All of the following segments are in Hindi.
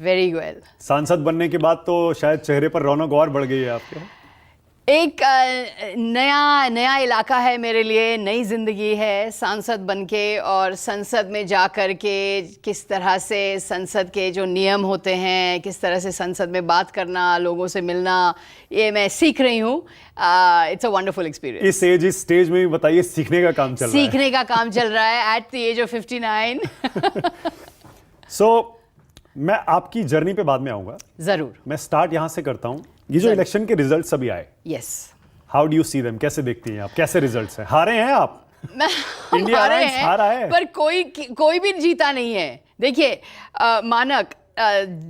Very well. सांसद बनने के बाद तो शायद चेहरे पर रौनक और बढ़ गई है आपके। एक नया इलाका है मेरे लिए, नई जिंदगी है सांसद बनके, और संसद में जा कर के किस तरह से संसद के जो नियम होते हैं, किस तरह से संसद में बात करना, लोगों से मिलना, ये मैं सीख रही हूँ। It's a wonderful experience. इस स्टेज में भी बताइए, सीखने का काम चल रहा है। सीखने का काम चल रहा है एट द एज ऑफ 59। सो मैं आपकी जर्नी पे बाद में आऊंगा, जरूर। मैं स्टार्ट यहां से करता हूं। ये जो इलेक्शन के रिजल्ट्स अभी आए, yes, how do you see them? कैसे देखती हैं आप? कैसे रिजल्ट्स हैं? हारे हैं आप? इंडिया अलायंस हारा है, पर कोई भी जीता नहीं है। देखिए मानक,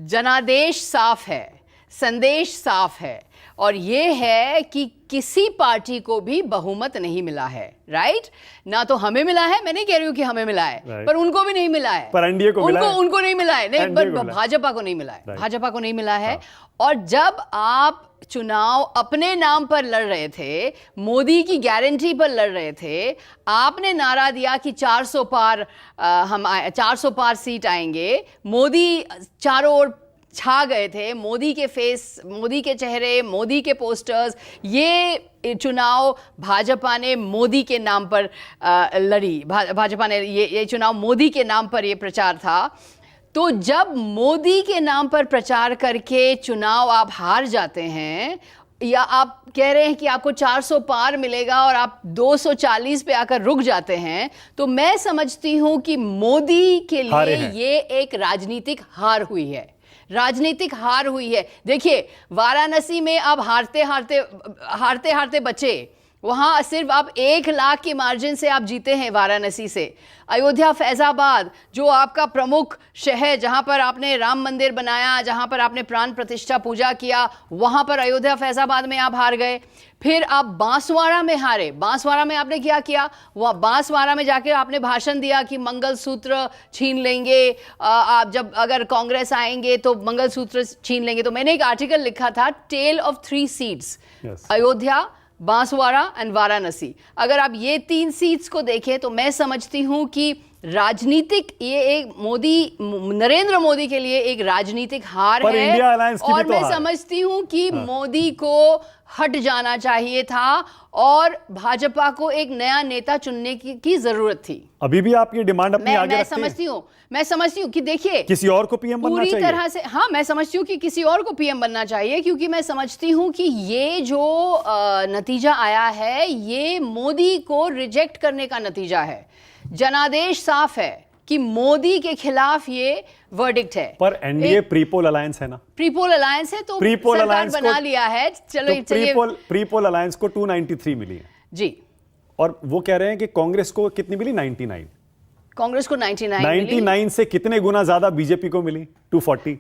जनादेश साफ है, संदेश साफ है, और ये है कि किसी पार्टी को भी बहुमत नहीं मिला है। राइट? ना तो हमें मिला है, मैं नहीं कह रही हूं कि हमें मिला है, पर उनको भी नहीं मिला है, पर एनडीए को मिला है, उनको नहीं मिला है, नहीं, पर भाजपा को नहीं मिला है, भाजपा को नहीं मिला है। और जब आप चुनाव अपने नाम पर लड़ रहे थे, मोदी की गारंटी पर लड़ रहे थे, आपने नारा दिया कि 400 पार 400 पार सीट आएंगे, मोदी चारों ओर छा गए थे, मोदी के फेस, मोदी के चेहरे, मोदी के पोस्टर्स। ये चुनाव भाजपा ने मोदी के नाम पर लड़ी, भाजपा ने ये चुनाव मोदी के नाम पर ये प्रचार था। तो जब मोदी के नाम पर प्रचार करके चुनाव आप हार जाते हैं, या आप कह रहे हैं कि आपको 400 पार मिलेगा और आप 240 पे आकर रुक जाते हैं, तो मैं समझती हूं कि मोदी के लिए ये एक राजनीतिक हार हुई है, राजनीतिक हार हुई है। देखिए वाराणसी में आप हारते हारते बचे, वहां सिर्फ आप 1 लाख के मार्जिन से आप जीते हैं वाराणसी से। अयोध्या, फैजाबाद, जो आपका प्रमुख शहर, जहां पर आपने राम मंदिर बनाया, जहां पर आपने प्राण प्रतिष्ठा पूजा किया, वहां पर अयोध्या फैजाबाद में आप हार गए। फिर आप बांसवाड़ा में हारे। बांसवाड़ा में आपने क्या किया? वह बांसवाड़ा में जाके आपने भाषण दिया कि मंगलसूत्र छीन लेंगे, आप जब अगर कांग्रेस आएंगे तो मंगलसूत्र छीन लेंगे। तो मैंने एक आर्टिकल लिखा था, tale of 3 seats, Ayodhya, Banswara and Varanasi. अगर आप ये 3 सीट्स को देखें तो मैं समझती हूं कि राजनीतिक, ये एक नरेंद्र मोदी के लिए एक राजनीतिक हार है। इंडिया अलायंस की और भी तो मैं समझती हूं कि मोदी को हट जाना चाहिए था और भाजपा को एक नया नेता चुनने की जरूरत थी। अभी भी आप ये डिमांड अपनी आगे रखती हैं? मैं समझती हूं कि देखिए, किसी और को पीएम बनना चाहिए, पूरी तरह से। हाँ, मैं समझती हूं कि किसी और को पीएम बनना चाहिए, क्योंकि मैं समझती हूं कि ये जो नतीजा आया है, ये मोदी को रिजेक्ट करने का नतीजा है। जनादेश साफ है कि मोदी के खिलाफ ये वर्डिक्ट है। पर एनडीए प्रीपोल अलायंस है ना? प्रीपोल अलायंस है, तो प्रीपोल सरकार अलायंस बना लिया है। चलो तो प्रीपोल अलायंस को 293 मिली है जी, और वो कह रहे हैं कि कांग्रेस को कितनी मिली? 99। कांग्रेस को 99 से कितने गुना ज्यादा बीजेपी को मिली? 240।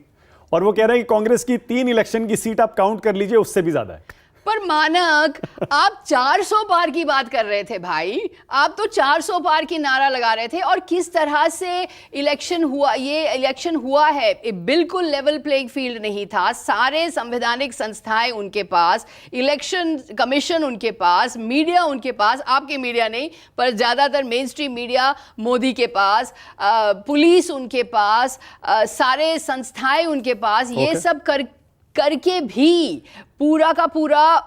और वो कह रहे हैं कि कांग्रेस की 3 इलेक्शन की सीट आप काउंट कर लीजिए, उससे भी ज्यादा है। पर मानक, आप 400 पार की बात कर रहे थे भाई, आप तो 400 पार की नारा लगा रहे थे। और किस तरह से इलेक्शन हुआ, ये इलेक्शन हुआ है, बिल्कुल लेवल प्लेइंग फील्ड नहीं था। सारे संवैधानिक संस्थाएं उनके पास, इलेक्शन कमीशन उनके पास, मीडिया उनके पास, आपके मीडिया नहीं पर ज्यादातर मेन स्ट्रीम मीडिया मोदी के पास, पुलिस उनके पास, सारे संस्थाएं उनके पास। ये सब करके भी, पूरा का पूरा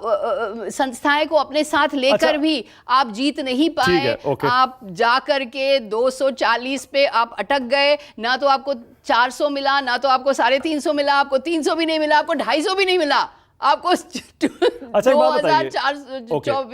संस्थाएं को अपने साथ लेकर भी आप जीत नहीं पाए। आप जाकर के 240 पे आप अटक गए। ना तो आपको 400 मिला, ना तो आपको 350 मिला, आपको 300 भी नहीं मिला, आपको 250 भी नहीं मिला, आपको 2424